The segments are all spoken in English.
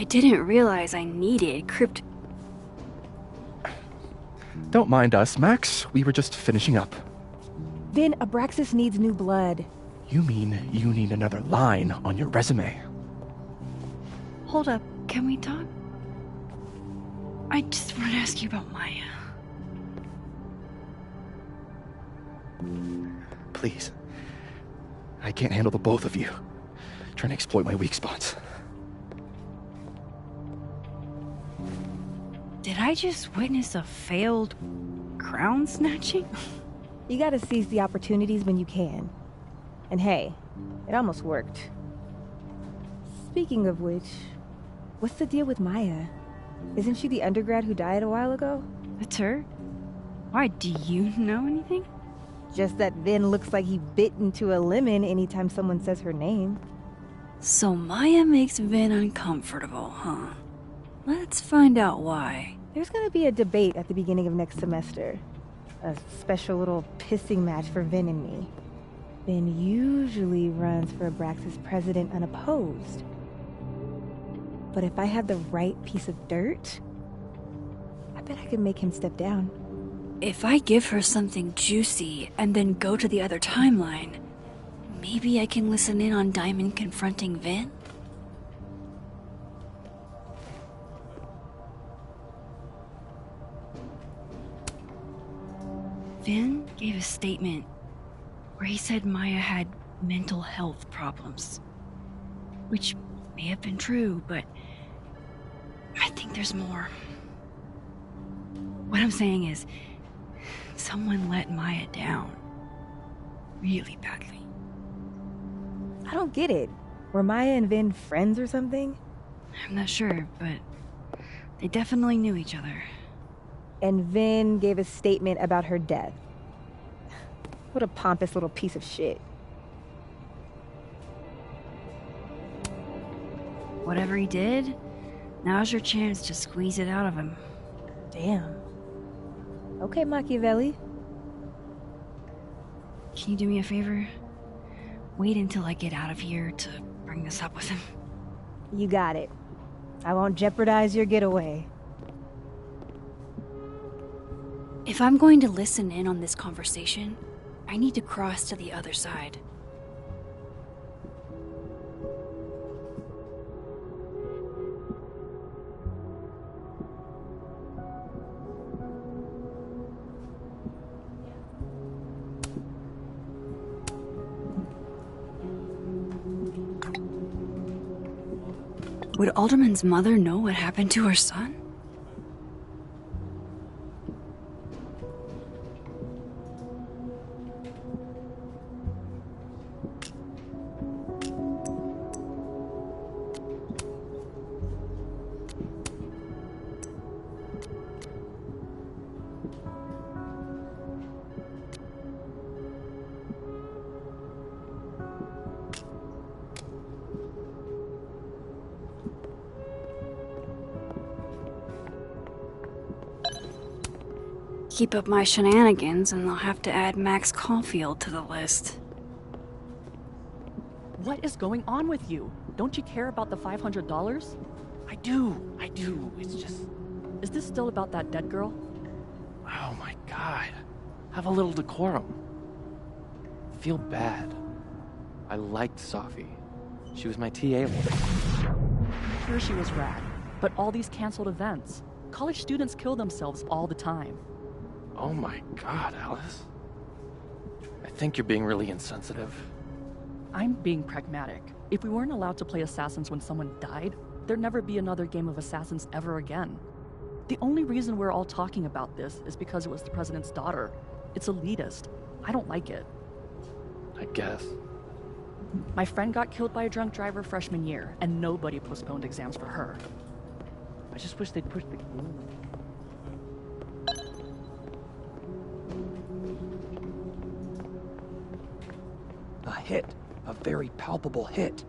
didn't realize I needed Don't mind us, Max. We were just finishing up. Vin, Abraxas needs new blood. You mean you need another line on your resume? Hold up, can we talk? I just want to ask you about Maya. Please. I can't handle the both of you. Trying to exploit my weak spots. Did I just witness a failed crown snatching? You gotta seize the opportunities when you can. And hey, it almost worked. Speaking of which, what's the deal with Maya? Isn't she the undergrad who died a while ago? That's her? Why, do you know anything? Just that Vin looks like he bit into a lemon anytime someone says her name. So Maya makes Vin uncomfortable, huh? Let's find out why. There's gonna be a debate at the beginning of next semester. A special little pissing match for Vin and me. Vin usually runs for Abraxas president unopposed. But if I had the right piece of dirt, I bet I could make him step down. If I give her something juicy and then go to the other timeline, maybe I can listen in on Diamond confronting Vin? Vin gave a statement where he said Maya had mental health problems. Which may have been true, but I think there's more. What I'm saying is, someone let Maya down. Really badly. I don't get it. Were Maya and Vin friends or something? I'm not sure, but they definitely knew each other. And Vin gave a statement about her death. What a pompous little piece of shit. Whatever he did, now's your chance to squeeze it out of him. Damn. Okay, Machiavelli. Can you do me a favor? Wait until I get out of here to bring this up with him. You got it. I won't jeopardize your getaway. If I'm going to listen in on this conversation, I need to cross to the other side. Would Alderman's mother know what happened to her son? Keep up my shenanigans and I'll have to add Max Caulfield to the list. What is going on with you? Don't you care about the $500? I do. It's just... Is this still about that dead girl? Oh my god. Have a little decorum. Feel bad. I liked Safi. She was my TA once. Sure, she was rad, but all these canceled events. College students kill themselves all the time. Oh my god, Alice. I think you're being really insensitive. I'm being pragmatic. If we weren't allowed to play Assassins when someone died, there'd never be another game of Assassins ever again. The only reason we're all talking about this is because it was the president's daughter. It's elitist. I don't like it. I guess. My friend got killed by a drunk driver freshman year, and nobody postponed exams for her. I just wish they'd push the... A hit. A very palpable hit.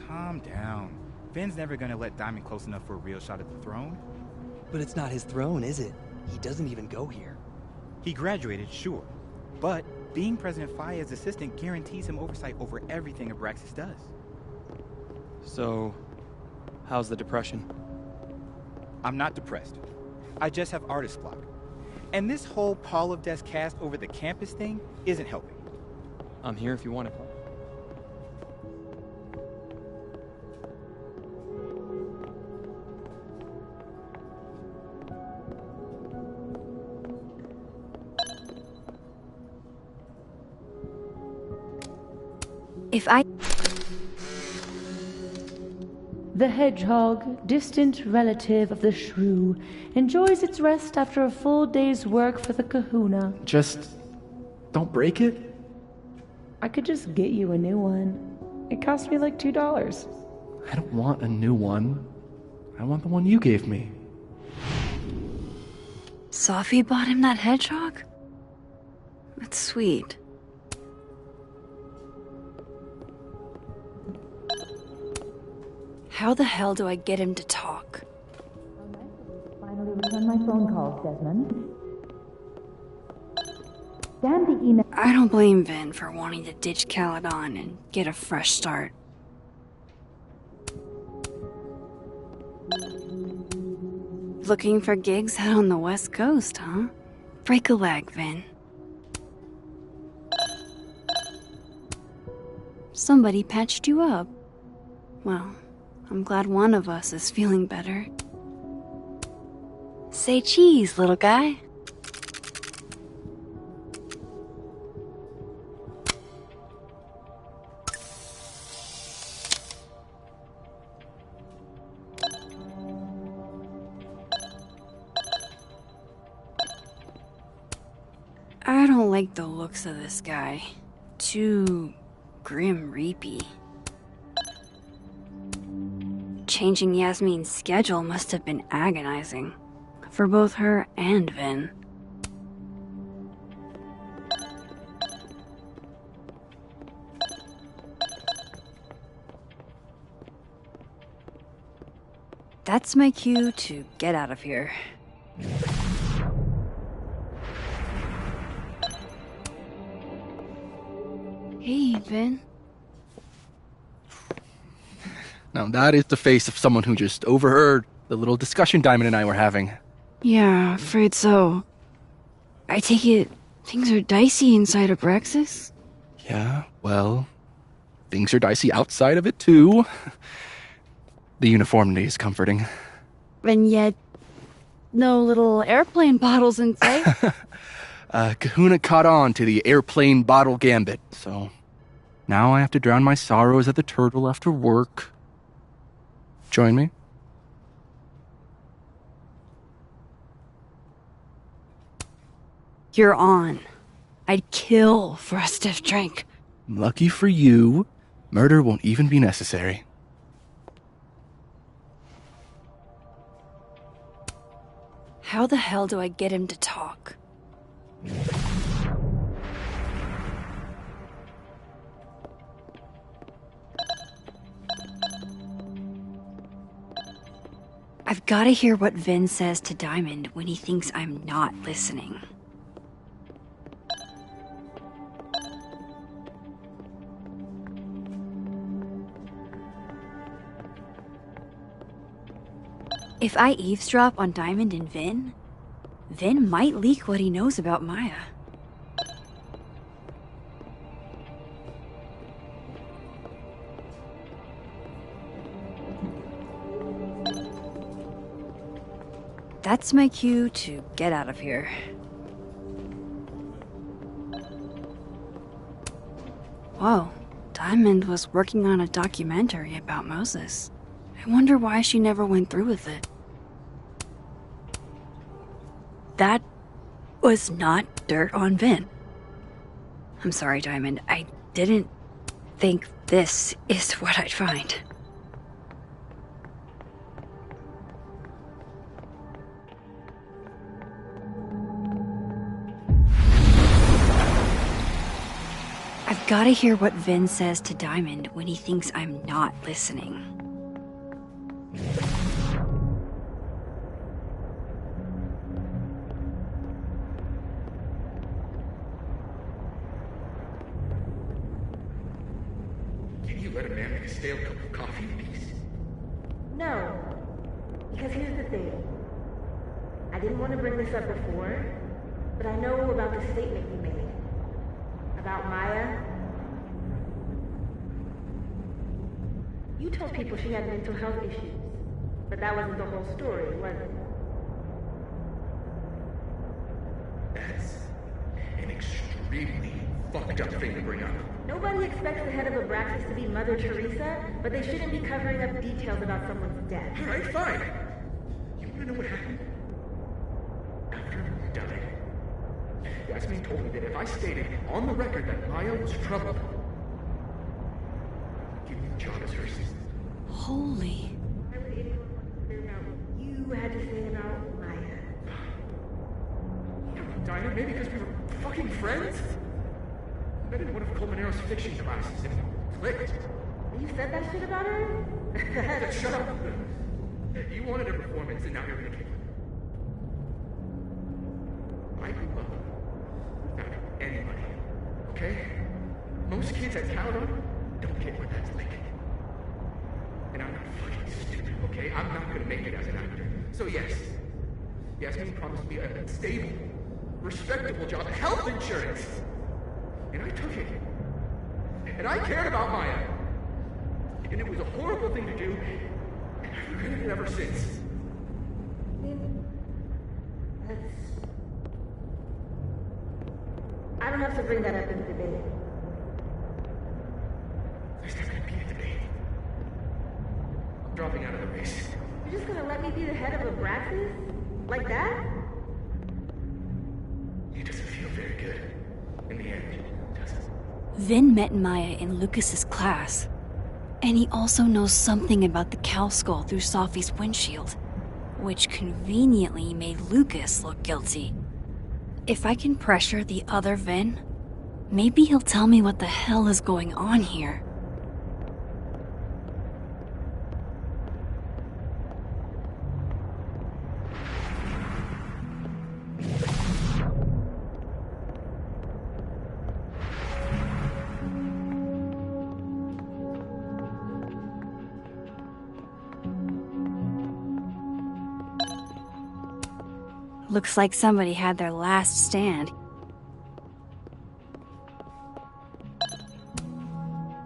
Calm down. Vin's never gonna let Diamond close enough for a real shot at the throne. But it's not his throne, is it? He doesn't even go here. He graduated, sure. But being President Faya's assistant guarantees him oversight over everything Abraxas does. So, How's the depression? I'm not depressed. I just have artist block. And this whole Paul of Death cast over the campus thing isn't helping. I'm here if you want it. If I... The hedgehog, distant relative of the shrew, enjoys its rest after a full day's work for the kahuna. Just don't break it. I could just get you a new one. It cost me like $2. I don't want a new one. I want the one you gave me. Sophie bought him that hedgehog? That's sweet. How the hell do I get him to talk? Finally return my phone calls, Desmond. Damn the email. I don't blame Vin for wanting to ditch Caledon and get a fresh start. Looking for gigs out on the West Coast, huh? Break a leg, Vin. Somebody patched you up. Well, I'm glad one of us is feeling better. Say cheese, little guy. I don't like the looks of this guy. Too grim reapy. Changing Yasmin's schedule must have been agonizing. For both her and Vin. That's my cue to get out of here. Hey, Vin. Now that is the face of someone who just overheard the little discussion Diamond and I were having. Yeah, afraid so. I take it things are dicey inside of Brexis? Yeah, well, things are dicey outside of it too. The uniformity is comforting. And yet, no little airplane bottles in sight. Kahuna caught on to the airplane bottle gambit, so now I have to drown my sorrows at the Turtle after work. Join me? You're on. I'd kill for a stiff drink. Lucky for you, murder won't even be necessary. How the hell do I get him to talk? I've got to hear what Vin says to Diamond when he thinks I'm not listening. If I eavesdrop on Diamond and Vin, Vin might leak what he knows about Maya. That's my cue to get out of here. Whoa, Diamond was working on a documentary about Moses. I wonder why she never went through with it. That was not dirt on Vin. I'm sorry, Diamond. I didn't think this is what I'd find. I've got to hear what Vin says to Diamond when he thinks I'm not listening. Can you let a man make a stale cup of coffee in peace? No. Because here's the thing. I didn't want to bring this up before, but I know about the statement you made. About Maya. You told people she had mental health issues, but that wasn't the whole story, was it? That's an extremely fucked up thing to bring up. Nobody expects the head of Abraxas to be Mother Teresa, but they shouldn't be covering up details about someone's death. Alright, fine. You wanna know what happened? After he died, Yasmin told me that if I stated on the record that Maya was troubled, I'd give me the job as her assistant. Holy. Why would anyone want to figure out what you had to say about Maya? I don't know, Dinah, maybe because we were fucking friends? I didn't one of Colmenaro's fiction devices and it clicked. You said that shit about her? Shut up! You wanted a performance and now you're gonna get one. I grew up without anybody, okay? Most kids at Caledon don't get what that's like. And I'm not fucking stupid, okay? I'm not gonna make it as an actor. So yes, Yasmin promised me a stable, respectable job, health insurance. And I took it. And I cared about Maya. And it was a horrible thing to do, and I've regretted it ever since. I don't have to bring that up in the debate. There's not gonna be a debate. I'm dropping out of the race. You're just gonna let me be the head of Abraxas? Like that? It doesn't feel very good. In the end, does it? Vin met Maya in Lucas's class. And he also knows something about the cow skull through Sophie's windshield, which conveniently made Lucas look guilty. If I can pressure the other Vin, maybe he'll tell me what the hell is going on here. Looks like somebody had their last stand.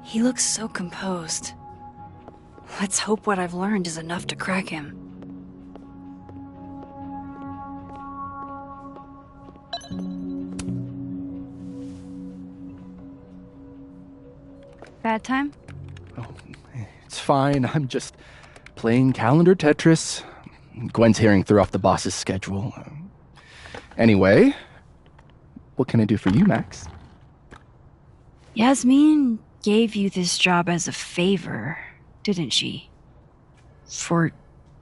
He looks so composed. Let's hope what I've learned is enough to crack him. Bad time? Oh, it's fine. I'm just playing calendar Tetris. Gwen's hearing threw off the boss's schedule. Anyway, what can I do for you, Max? Yasmin gave you this job as a favor, didn't she? For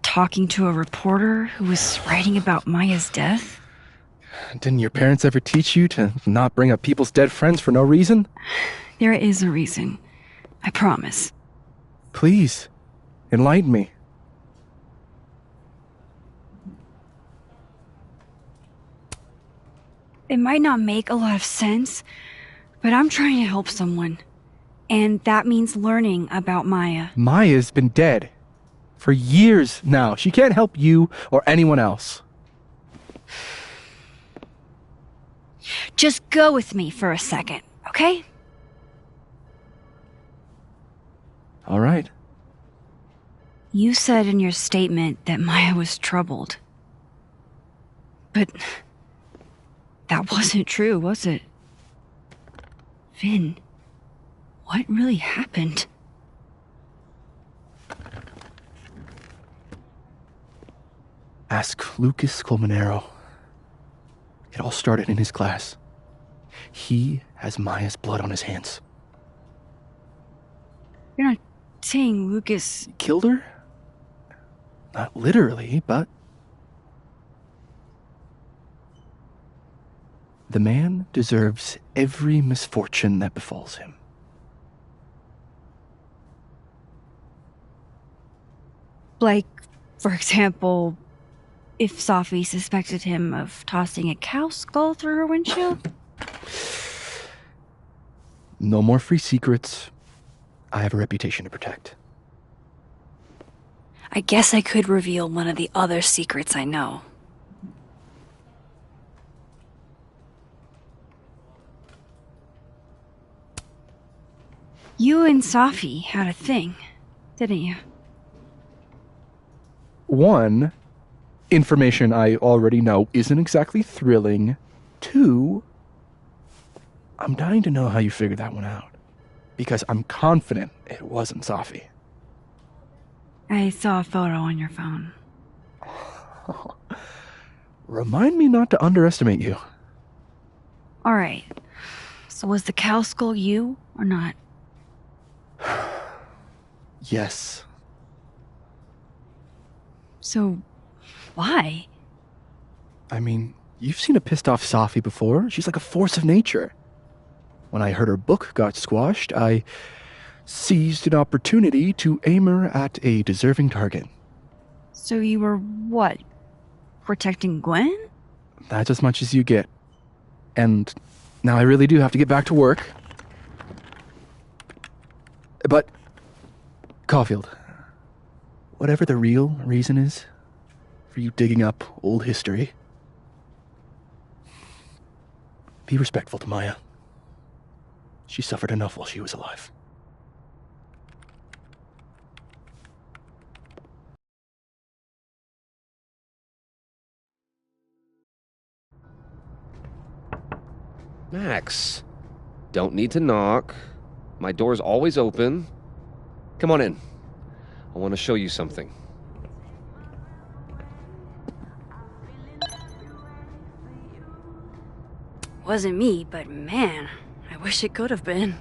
talking to a reporter who was writing about Maya's death? Didn't your parents ever teach you to not bring up people's dead friends for no reason? There is a reason. I promise. Please, enlighten me. It might not make a lot of sense, but I'm trying to help someone. And that means learning about Maya. Maya's been dead for years now. She can't help you or anyone else. Just go with me for a second, okay? All right. You said in your statement that Maya was troubled. But that wasn't true, was it? Vin, what really happened? Ask Lucas Colmenero. It all started in his class. He has Maya's blood on his hands. You're not saying Lucas Killed her? Not literally, but... The man deserves every misfortune that befalls him. Like, for example, if Sophie suspected him of tossing a cow skull through her windshield? No more free secrets. I have a reputation to protect. I guess I could reveal one of the other secrets I know. You and Safi had a thing, didn't you? One, information I already know isn't exactly thrilling. Two, I'm dying to know how you figured that one out. Because I'm confident it wasn't Safi. I saw a photo on your phone. Remind me not to underestimate you. Alright. So was the cow skull you, or not? Yes. So, why? I mean, you've seen a pissed off Safi before. She's like a force of nature. When I heard her book got squashed, I seized an opportunity to aim her at a deserving target. So you were, what, protecting Gwen? That's as much as you get. And now I really do have to get back to work. But, Caulfield, whatever the real reason is for you digging up old history, be respectful to Maya. She suffered enough while she was alive. Max, don't need to knock. My door's always open. Come on in. I want to show you something. Wasn't me, but man, I wish it could have been.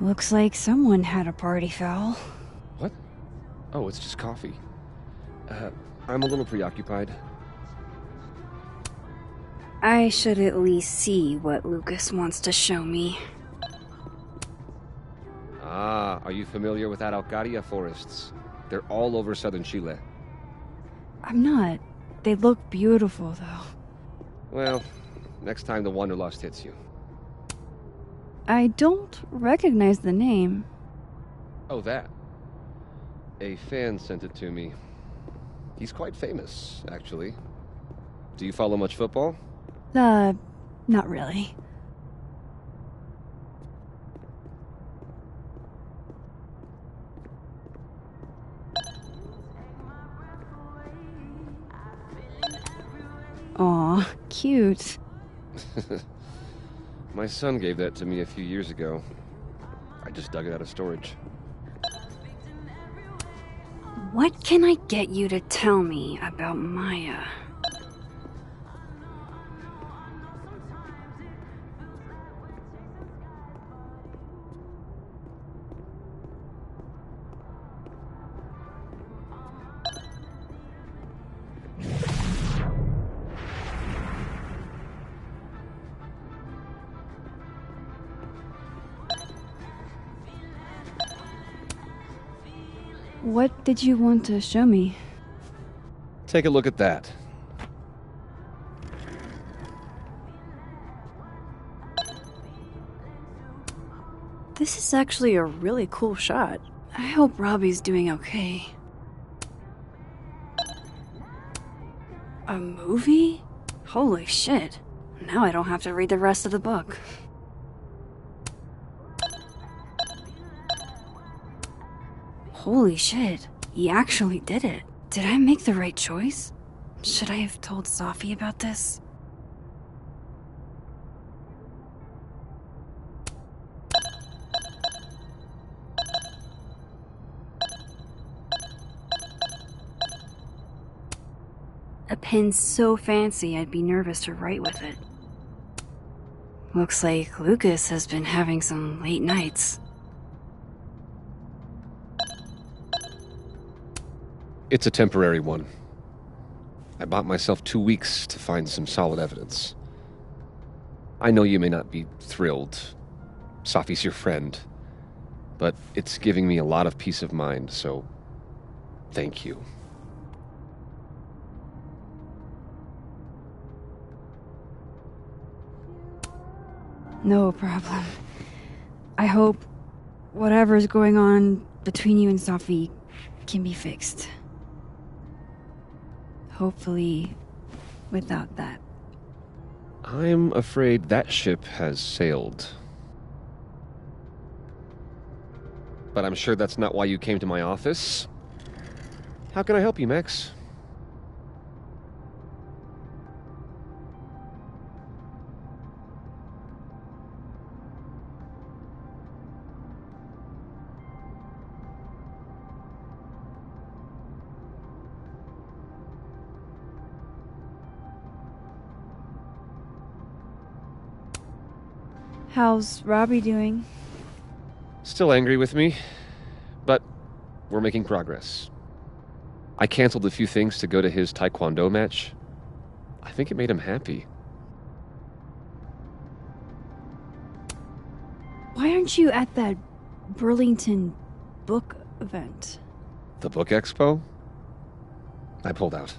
Looks like someone had a party foul. What? Oh, it's just coffee. I'm a little preoccupied. I should at least see what Lucas wants to show me. Ah, are you familiar with Araucaria forests? They're all over southern Chile. I'm not. They look beautiful, though. Well, next time the Wanderlust hits you. I don't recognize the name. Oh, that. A fan sent it to me. He's quite famous, actually. Do you follow much football? Not really. Aw, cute. My son gave that to me a few years ago. I just dug it out of storage. What can I get you to tell me about Maya? What did you want to show me? Take a look at that. This is actually a really cool shot. I hope Robbie's doing okay. A movie? Holy shit. Now I don't have to read the rest of the book. Holy shit, he actually did it. Did I make the right choice? Should I have told Safi about this? A pen so fancy I'd be nervous to write with it. Looks like Lucas has been having some late nights. It's a temporary one. I bought myself 2 weeks to find some solid evidence. I know you may not be thrilled. Safi's your friend. But it's giving me a lot of peace of mind, so thank you. No problem. I hope whatever's going on between you and Safi can be fixed. Hopefully, without that. I'm afraid that ship has sailed. But I'm sure that's not why you came to my office. How can I help you, Max? How's Robbie doing? Still angry with me, but we're making progress. I canceled a few things to go to his taekwondo match. I think it made him happy. Why aren't you at that Burlington book event? The book expo? I pulled out.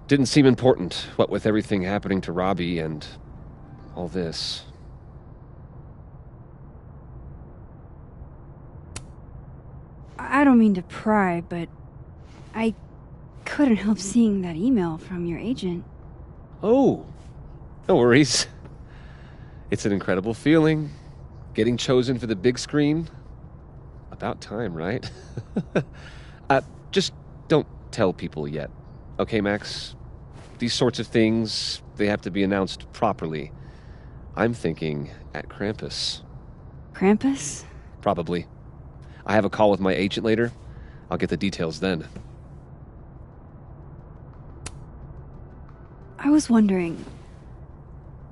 Didn't seem important, what with everything happening to Robbie and all this. I don't mean to pry, but I couldn't help seeing that email from your agent. Oh, no worries. It's an incredible feeling. Getting chosen for the big screen. About time, right? Just don't tell people yet. Okay, Max? These sorts of things, they have to be announced properly. I'm thinking at Krampus. Krampus? Probably. I have a call with my agent later. I'll get the details then. I was wondering,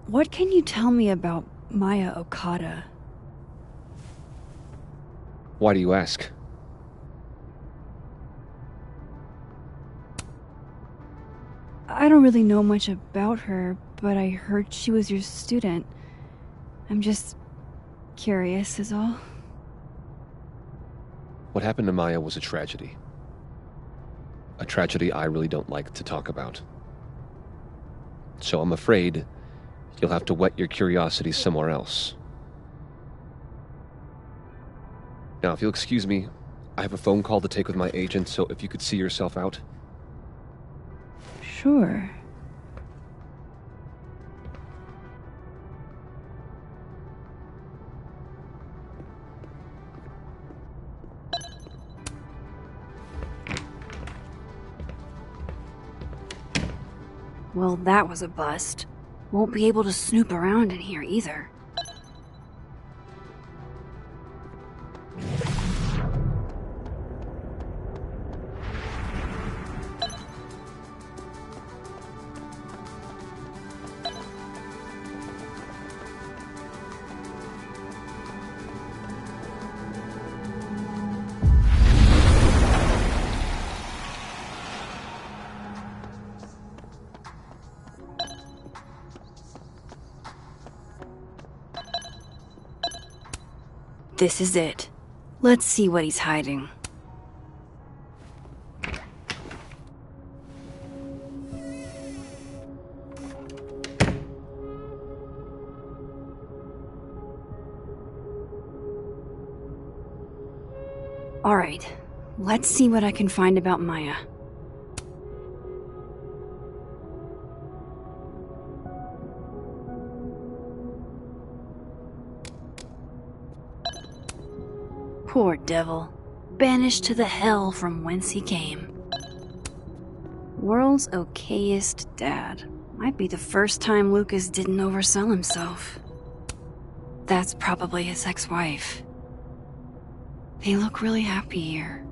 what can you tell me about Maya Okada? Why do you ask? I don't really know much about her, but I heard she was your student. I'm just curious is all. What happened to Maya was a tragedy. A tragedy I really don't like to talk about. So I'm afraid you'll have to whet your curiosity somewhere else. Now, if you'll excuse me, I have a phone call to take with my agent, so if you could see yourself out. Sure. Well, that was a bust. Won't be able to snoop around in here either. This is it. Let's see what he's hiding. All right, let's see what I can find about Maya. Poor devil. Banished to the hell from whence he came. World's okayest dad. Might be the first time Lucas didn't oversell himself. That's probably his ex-wife. They look really happy here.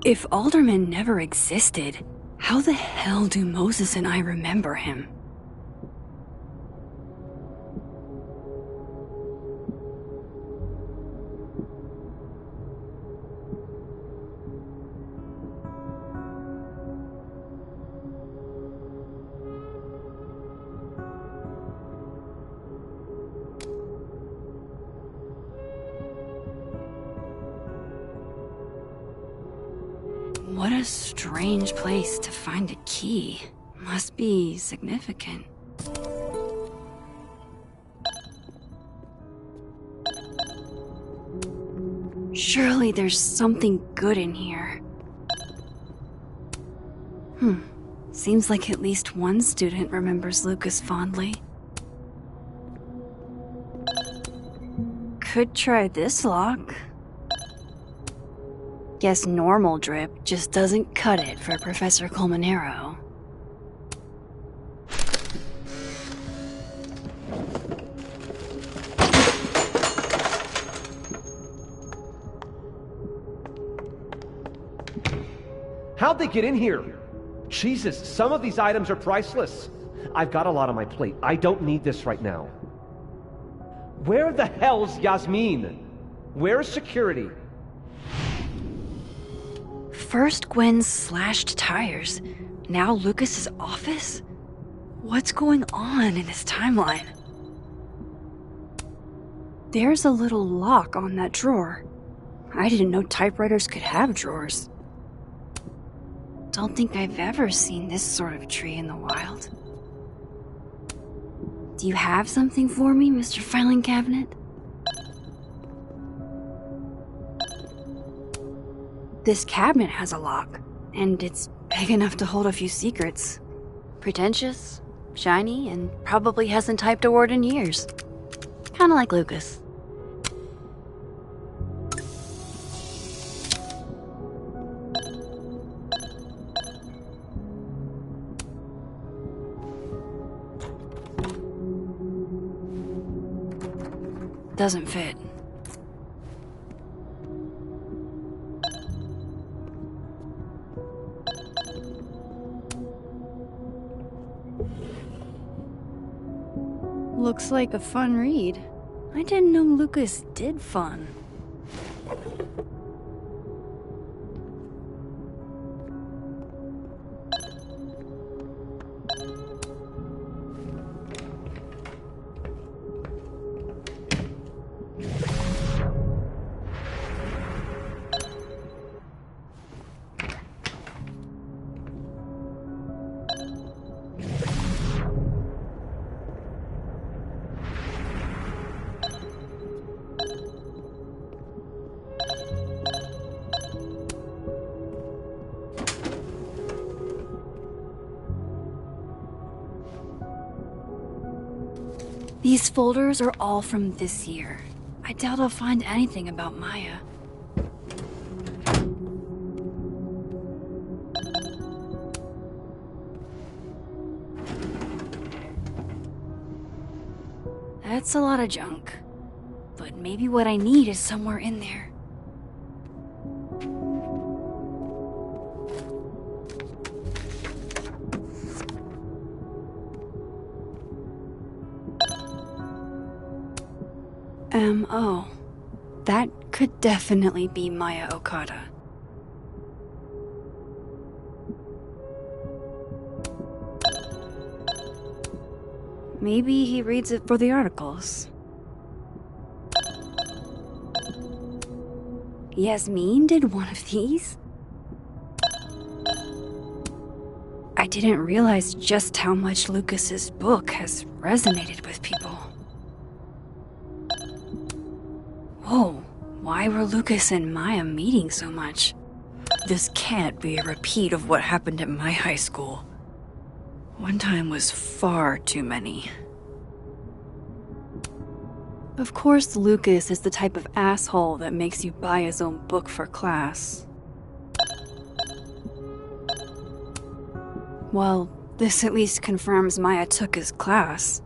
If Alderman never existed, how the hell do Moses and I remember him? What a strange place to find a key. Must be significant. Surely there's something good in here. Seems like at least one student remembers Lucas fondly. Could try this lock. Guess normal drip just doesn't cut it for Professor Colmenero. How'd they get in here? Jesus, some of these items are priceless. I've got a lot on my plate. I don't need this right now. Where the hell's Yasmin? Where's security? First Gwen slashed tires, now Lucas's office? What's going on in this timeline? There's a little lock on that drawer. I didn't know typewriters could have drawers. Don't think I've ever seen this sort of tree in the wild. Do you have something for me, Mr. Filing Cabinet? This cabinet has a lock, and it's big enough to hold a few secrets. Pretentious, shiny, and probably hasn't typed a word in years. Kinda like Lucas. Doesn't fit. Looks like a fun read. I didn't know Lucas did fun. These folders are all from this year. I doubt I'll find anything about Maya. That's a lot of junk. But maybe what I need is somewhere in there. Oh. That could definitely be Maya Okada. Maybe he reads it for the articles. Yasmin did one of these? I didn't realize just how much Lucas's book has resonated with people. Whoa, why were Lucas and Maya meeting so much? This can't be a repeat of what happened at my high school. One time was far too many. Of course, Lucas is the type of asshole that makes you buy his own book for class. Well, this at least confirms Maya took his class.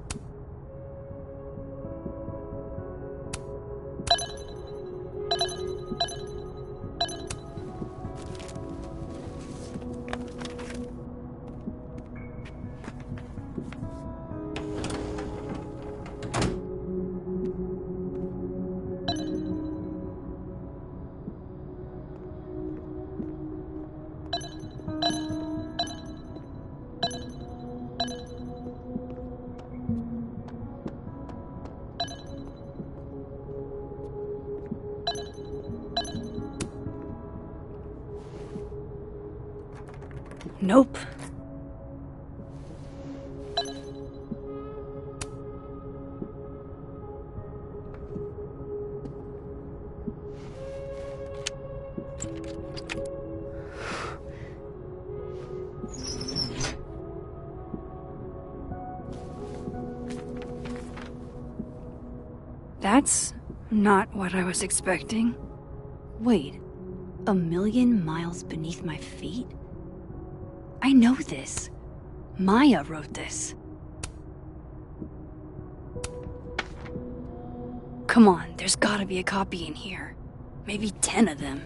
Nope. That's not what I was expecting. Wait, 1,000,000 miles beneath my feet? I know this. Maya wrote this. Come on, there's gotta be a copy in here. Maybe 10 of them.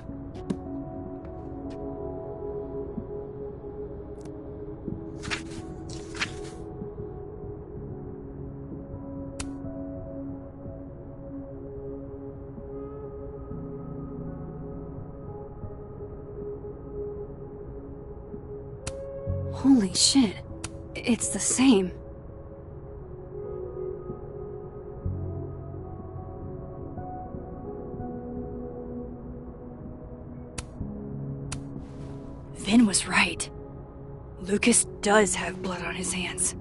Holy shit. It's the same. Vin was right. Lucas does have blood on his hands.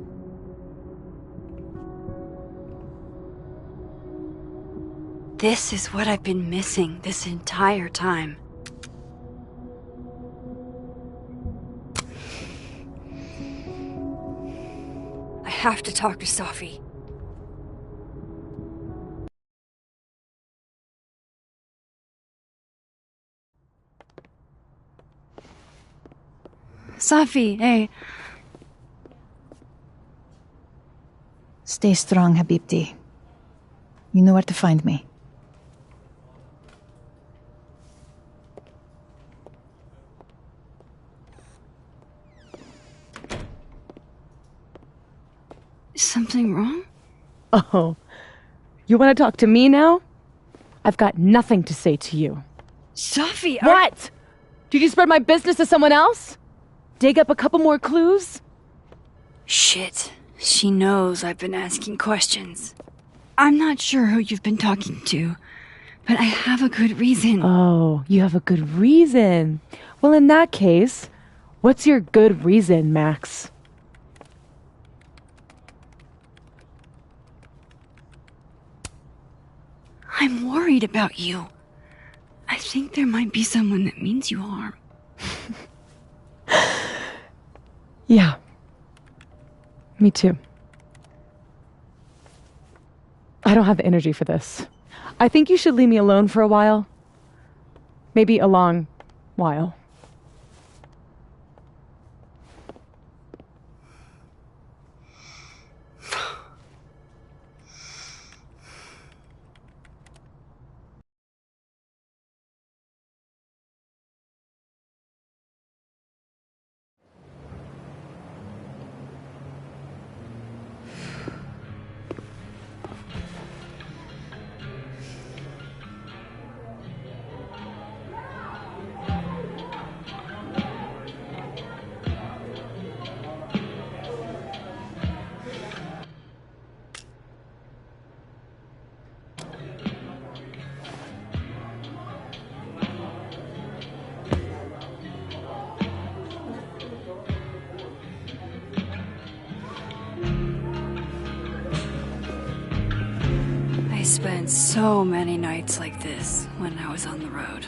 This is what I've been missing this entire time. I have to talk to Safi. Safi, hey. Stay strong, Habibti. You know where to find me. Is something wrong? Oh, you want to talk to me now? I've got nothing to say to you. Safi, What? Did you spread my business to someone else? Dig up a couple more clues? Shit. She knows I've been asking questions. I'm not sure who you've been talking to, but I have a good reason. Oh, you have a good reason. Well, in that case, what's your good reason, Max? I'm worried about you. I think there might be someone that means you harm. Yeah. Me too. I don't have the energy for this. I think you should leave me alone for a while. Maybe a long while. I spent so many nights like this when I was on the road.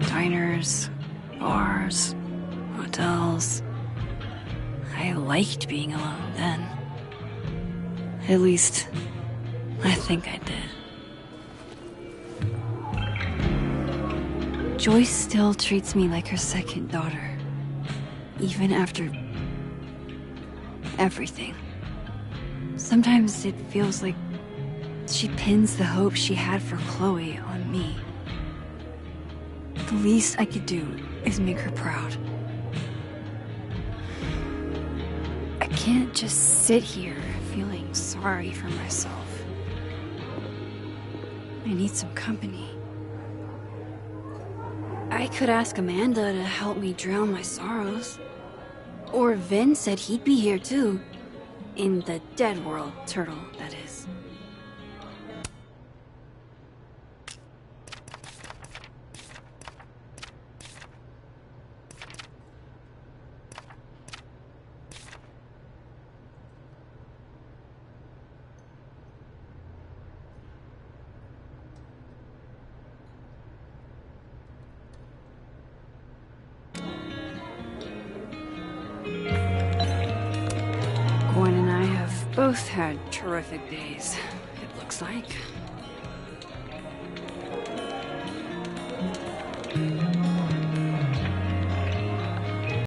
Diners, bars, hotels. I liked being alone then. At least, I think I did. Joyce still treats me like her second daughter. Even after everything. Sometimes it feels like she pins the hope she had for Chloe on me. The least I could do is make her proud. I can't just sit here feeling sorry for myself. I need some company. I could ask Amanda to help me drown my sorrows. Or Vin said he'd be here too. In the dead world, Turtle, that is. both had terrific days, it looks like.